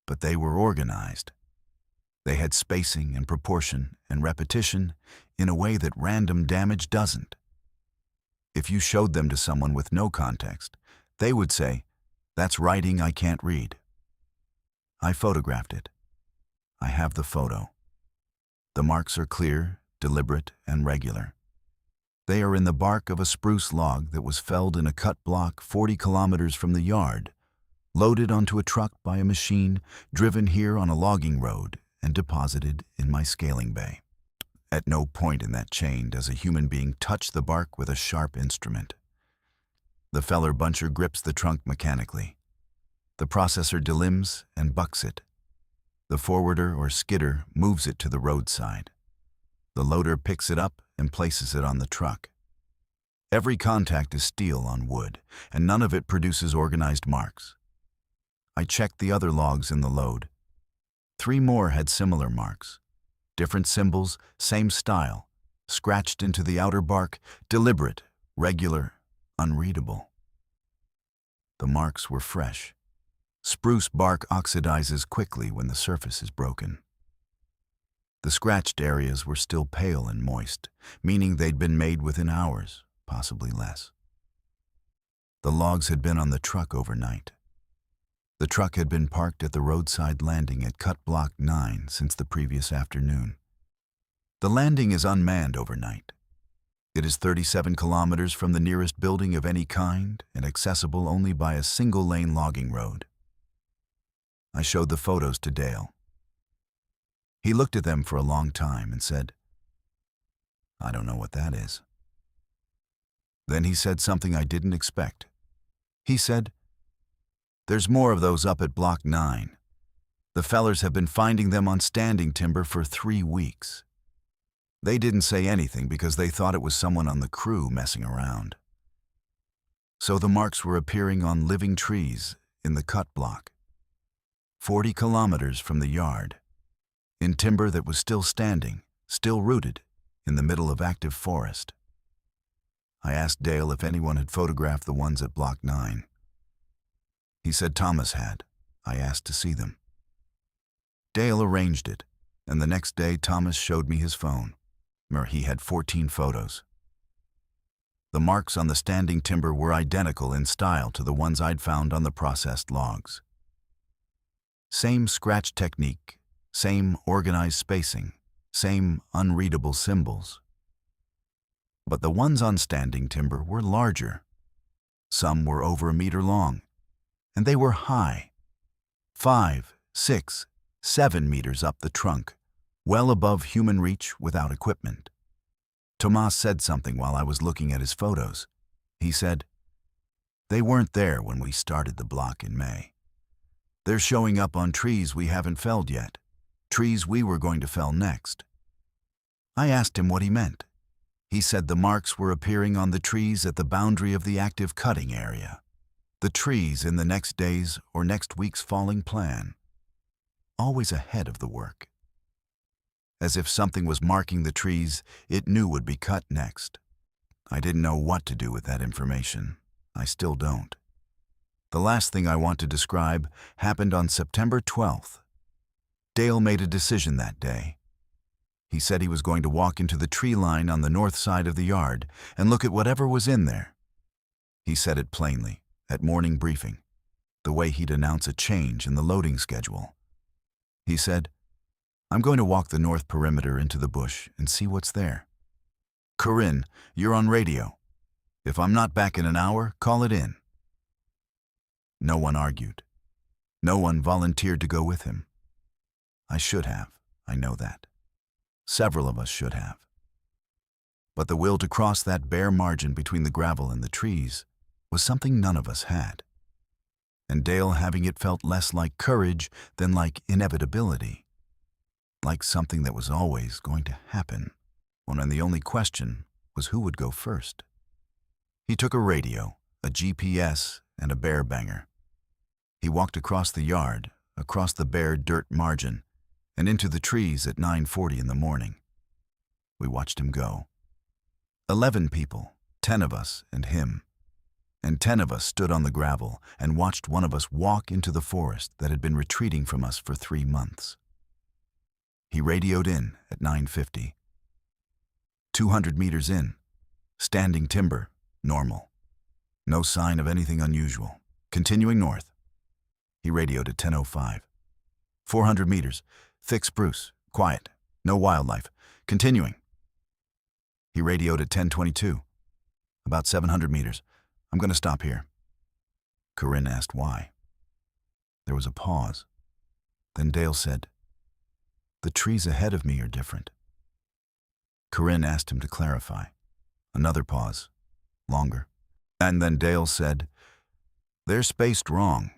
But they were organized. They had spacing and proportion and repetition in a way that random damage doesn't. If you showed them to someone with no context, they would say, "That's writing I can't read." I photographed it. I have the photo. The marks are clear, deliberate, and regular. They are in the bark of a spruce log that was felled in a cut block 40 kilometers from the yard, loaded onto a truck by a machine driven here on a logging road, and deposited in my scaling bay. At no point in that chain does a human being touch the bark with a sharp instrument. The feller buncher grips the trunk mechanically. The processor delimbs and bucks it. The forwarder or skidder moves it to the roadside. The loader picks it up and places it on the truck. Every contact is steel on wood, and none of it produces organized marks. I checked the other logs in the load. 3 more had similar marks. Different symbols, same style, scratched into the outer bark, deliberate, regular, unreadable. The marks were fresh. Spruce bark oxidizes quickly when the surface is broken. The scratched areas were still pale and moist, meaning they'd been made within hours, possibly less. The logs had been on the truck overnight. The truck had been parked at the roadside landing at Cut Block 9 since the previous afternoon. The landing is unmanned overnight. It is 37 kilometers from the nearest building of any kind and accessible only by a single-lane logging road. I showed the photos to Dale. He looked at them for a long time and said, "I don't know what that is." Then he said something I didn't expect. He said, "There's more of those up at Block 9. The fellers have been finding them on standing timber for 3 weeks. They didn't say anything because they thought it was someone on the crew messing around. So the marks were appearing on living trees in the cut block, 40 kilometers from the yard, in timber that was still standing, still rooted, in the middle of active forest." I asked Dale if anyone had photographed the ones at Block 9. He said Thomas had. I asked to see them. Dale arranged it, and the next day Thomas showed me his phone, where he had 14 photos. The marks on the standing timber were identical in style to the ones I'd found on the processed logs. Same scratch technique, same organized spacing, same unreadable symbols. But the ones on standing timber were larger. Some were over a meter long, and they were high, 5, 6, 7 meters up the trunk, well above human reach without equipment. Tomas said something while I was looking at his photos. He said, "They weren't there when we started the block in May. They're showing up on trees we haven't felled yet, trees we were going to fell next." I asked him what he meant. He said the marks were appearing on the trees at the boundary of the active cutting area, the trees in the next day's or next week's falling plan, always ahead of the work. As if something was marking the trees it knew would be cut next. I didn't know what to do with that information. I still don't. The last thing I want to describe happened on September 12th. Dale made a decision that day. He said he was going to walk into the tree line on the north side of the yard and look at whatever was in there. He said it plainly, at morning briefing, the way he'd announce a change in the loading schedule. He said, "I'm going to walk the north perimeter into the bush and see what's there. Corinne, you're on radio. If I'm not back in an hour, call it in." No one argued. No one volunteered to go with him. I should have, I know that. Several of us should have. But the will to cross that bare margin between the gravel and the trees was something none of us had. And Dale having it felt less like courage than like inevitability. Like something that was always going to happen, when the only question was who would go first. He took a radio, a GPS, and a bear banger. He walked across the yard, across the bare dirt margin, and into the trees at 9:40 in the morning. We watched him go. 11 people, 10 of us and him. And 10 of us stood on the gravel and watched one of us walk into the forest that had been retreating from us for 3 months. He radioed in at 9:50. 200 meters in, standing timber, normal. No sign of anything unusual. Continuing north. He radioed at 10:05. 400 meters, thick spruce, quiet, no wildlife. Continuing. He radioed at 10:22. About 700 meters. I'm going to stop here. Corinne asked why. There was a pause. Then Dale said, The trees ahead of me are different. Corinne asked him to clarify. Another pause. Longer. And then Dale said, "They're spaced wrong.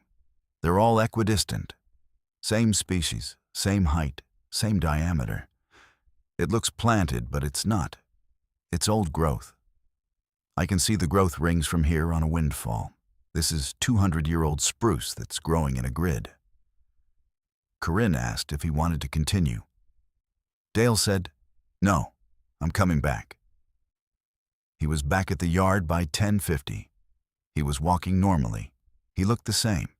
They're all equidistant. Same species, same height, same diameter. It looks planted, but it's not. It's old growth. I can see the growth rings from here on a windfall. This is 200-year-old spruce that's growing in a grid." Corinne asked if he wanted to continue. Dale said, "No, I'm coming back." He was back at the yard by 10:50. He was walking normally. He looked the same.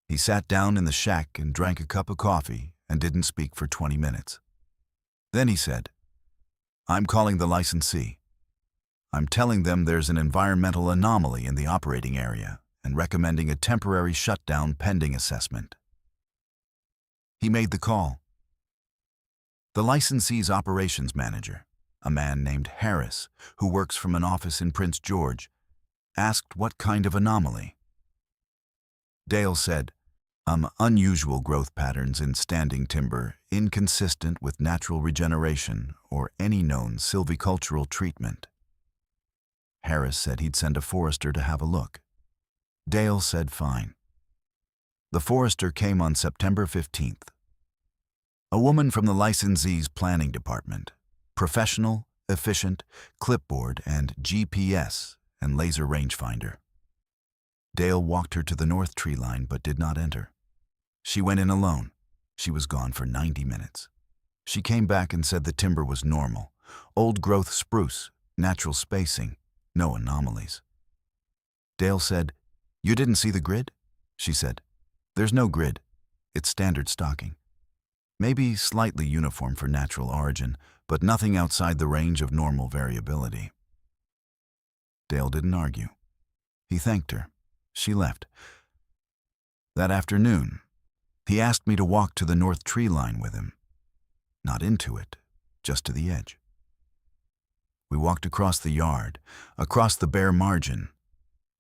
He sat down in the shack and drank a cup of coffee and didn't speak for 20 minutes. Then he said, "I'm calling the licensee. I'm telling them there's an environmental anomaly in the operating area and recommending a temporary shutdown pending assessment." He made the call. The licensee's operations manager, a man named Harris, who works from an office in Prince George, asked what kind of anomaly. Dale said, "Unusual growth patterns in standing timber, inconsistent with natural regeneration or any known silvicultural treatment." Harris said he'd send a forester to have a look. Dale said fine. The forester came on September 15th. A woman from the licensee's planning department, professional, efficient, clipboard and GPS and laser rangefinder. Dale walked her to the north tree line but did not enter. She went in alone. She was gone for 90 minutes. She came back and said the timber was normal. Old growth spruce, natural spacing, no anomalies. Dale said, "You didn't see the grid?" She said, "There's no grid. It's standard stocking. Maybe slightly uniform for natural origin, but nothing outside the range of normal variability." Dale didn't argue. He thanked her. She left. That afternoon, he asked me to walk to the north tree line with him. Not into it, just to the edge. We walked across the yard, across the bare margin,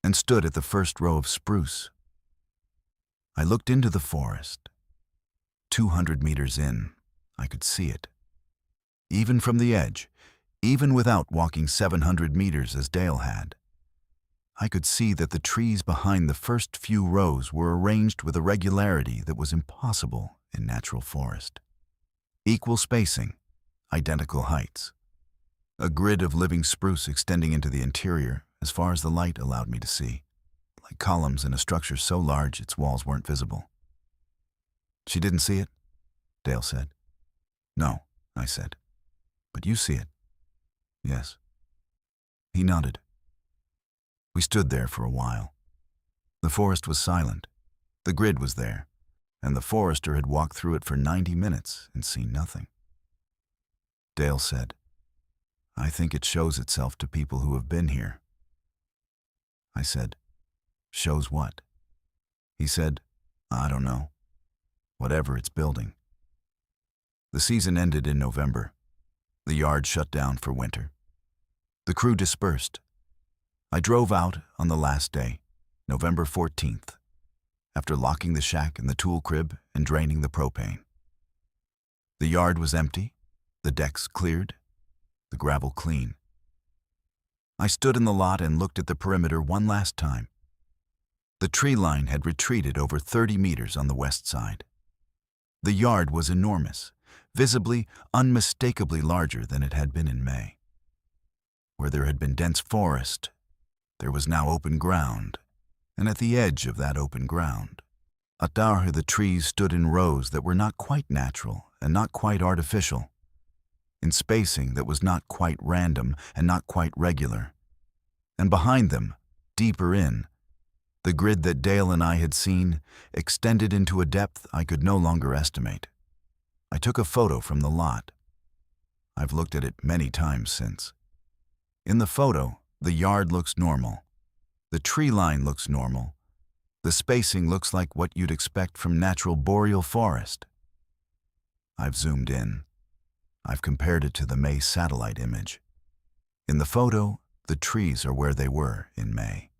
and stood at the first row of spruce. I looked into the forest. 200 meters in, I could see it. Even from the edge, even without walking 700 meters as Dale had, I could see that the trees behind the first few rows were arranged with a regularity that was impossible in natural forest. Equal spacing, identical heights. A grid of living spruce extending into the interior as far as the light allowed me to see, like columns in a structure so large its walls weren't visible. "She didn't see it?" Dale said. "No," I said. "But you see it?" "Yes." He nodded. We stood there for a while. The forest was silent. The grid was there, and the forester had walked through it for 90 minutes and seen nothing. Dale said, "I think it shows itself to people who have been here." I said, "Shows what?" He said, "I don't know. Whatever it's building." The season ended in November. The yard shut down for winter. The crew dispersed. I drove out on the last day, November 14th, after locking the shack and the tool crib and draining the propane. The yard was empty, the decks cleared, the gravel clean. I stood in the lot and looked at the perimeter one last time. The tree line had retreated over 30 meters on the west side. The yard was enormous, visibly, unmistakably larger than it had been in May. Where there had been dense forest, there was now open ground, and at the edge of that open ground, attar the trees stood in rows that were not quite natural and not quite artificial, in spacing that was not quite random and not quite regular. And behind them, deeper in, the grid that Dale and I had seen extended into a depth I could no longer estimate. I took a photo from the lot. I've looked at it many times since. In the photo, the yard looks normal. The tree line looks normal. The spacing looks like what you'd expect from natural boreal forest. I've zoomed in. I've compared it to the May satellite image. In the photo, the trees are where they were in May.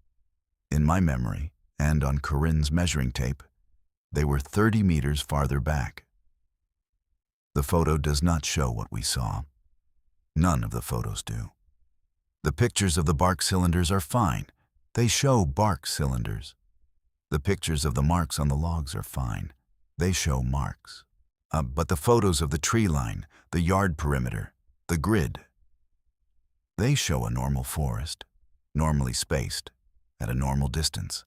In my memory, and on Corinne's measuring tape, they were 30 meters farther back. The photo does not show what we saw. None of the photos do. The pictures of the bark cylinders are fine. They show bark cylinders. The pictures of the marks on the logs are fine. They show marks. But the photos of the tree line, the yard perimeter, the grid, they show a normal forest, normally spaced, at a normal distance.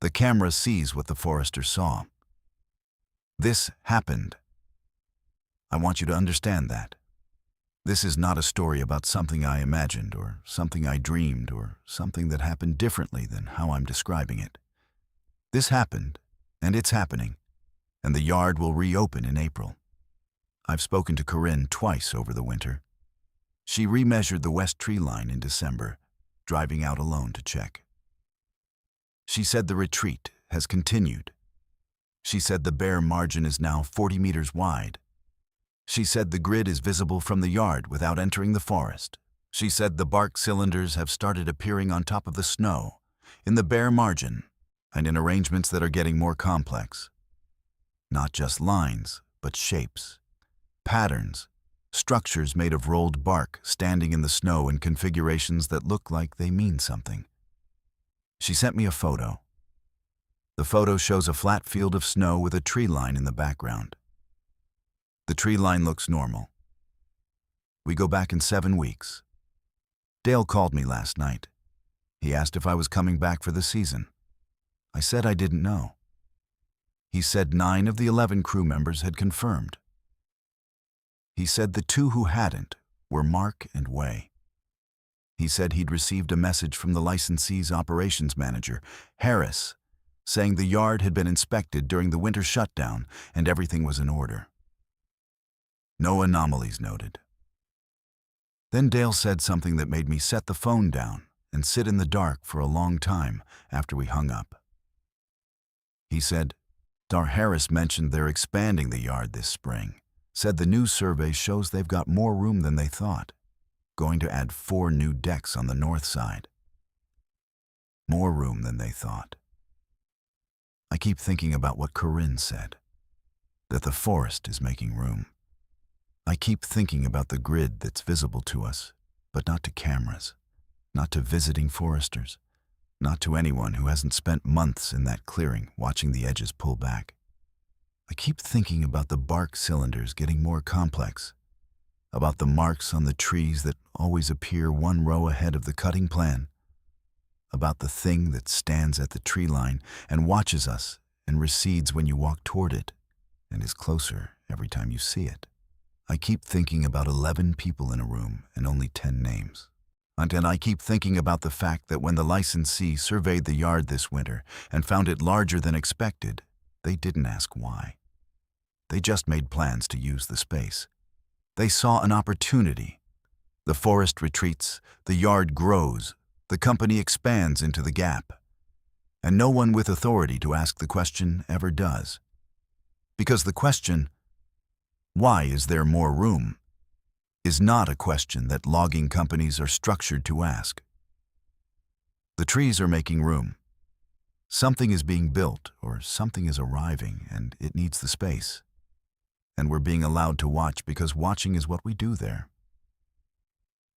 The camera sees what the forester saw. This happened. I want you to understand that. This is not a story about something I imagined or something I dreamed or something that happened differently than how I'm describing it. This happened, and it's happening, and the yard will reopen in April. I've spoken to Corinne twice over the winter. She remeasured the west tree line in December, driving out alone to check. She said the retreat has continued. She said the bare margin is now 40 meters wide. She said the grid is visible from the yard without entering the forest. She said the bark cylinders have started appearing on top of the snow, in the bare margin, and in arrangements that are getting more complex. Not just lines, but shapes, patterns, structures made of rolled bark standing in the snow in configurations that look like they mean something. She sent me a photo. The photo shows a flat field of snow with a tree line in the background. The tree line looks normal. We go back in 7 weeks. Dale called me last night. He asked if I was coming back for the season. I said I didn't know. He said 9 of the 11 crew members had confirmed. He said the 2 who hadn't were Mark and Way. He said he'd received a message from the licensee's operations manager, Harris, saying the yard had been inspected during the winter shutdown and everything was in order. No anomalies noted. Then Dale said something that made me set the phone down and sit in the dark for a long time after we hung up. He said, Dar Harris mentioned they're expanding the yard this spring, said the new survey shows they've got more room than they thought, going to add 4 new decks on the north side. More room than they thought. I keep thinking about what Corinne said, that the forest is making room. I keep thinking about the grid that's visible to us, but not to cameras, not to visiting foresters, not to anyone who hasn't spent months in that clearing watching the edges pull back. I keep thinking about the bark cylinders getting more complex, about the marks on the trees that always appear 1 row ahead of the cutting plan, about the thing that stands at the tree line and watches us and recedes when you walk toward it and is closer every time you see it. I keep thinking about 11 people in a room and only 10 names. And I keep thinking about the fact that when the licensee surveyed the yard this winter and found it larger than expected, they didn't ask why. They just made plans to use the space. They saw an opportunity. The forest retreats, the yard grows, the company expands into the gap. And no one with authority to ask the question ever does. Because the question, why is there more room, is not a question that logging companies are structured to ask. The trees are making room. Something is being built or something is arriving and it needs the space. And we're being allowed to watch because watching is what we do there.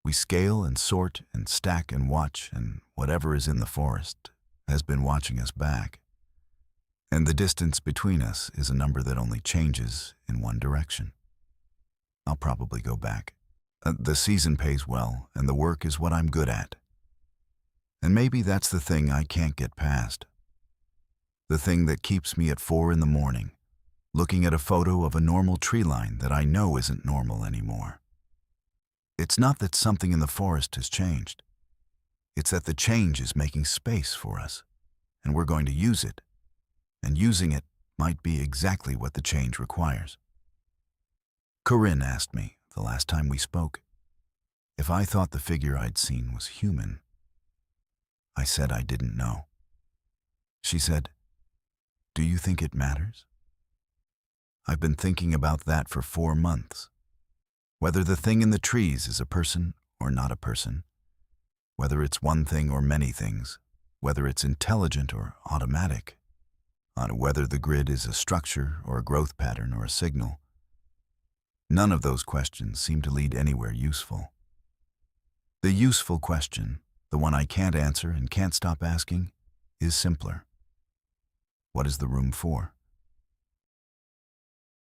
We scale and sort and stack and watch, and whatever is in the forest has been watching us back. And the distance between us is a number that only changes in one direction. I'll probably go back. The season pays well, and the work is what I'm good at. And maybe that's the thing I can't get past. The thing that keeps me at 4 in the morning, looking at a photo of a normal tree line that I know isn't normal anymore. It's not that something in the forest has changed. It's that the change is making space for us, and we're going to use it. And using it might be exactly what the change requires. Corinne asked me, the last time we spoke, if I thought the figure I'd seen was human. I said I didn't know. She said, "Do you think it matters?" I've been thinking about that for 4 months. Whether the thing in the trees is a person or not a person, whether it's one thing or many things, whether it's intelligent or automatic, on whether the grid is a structure or a growth pattern or a signal, None of those questions seem to lead anywhere useful. The useful question, the one I can't answer and can't stop asking, is simpler. What is the room for?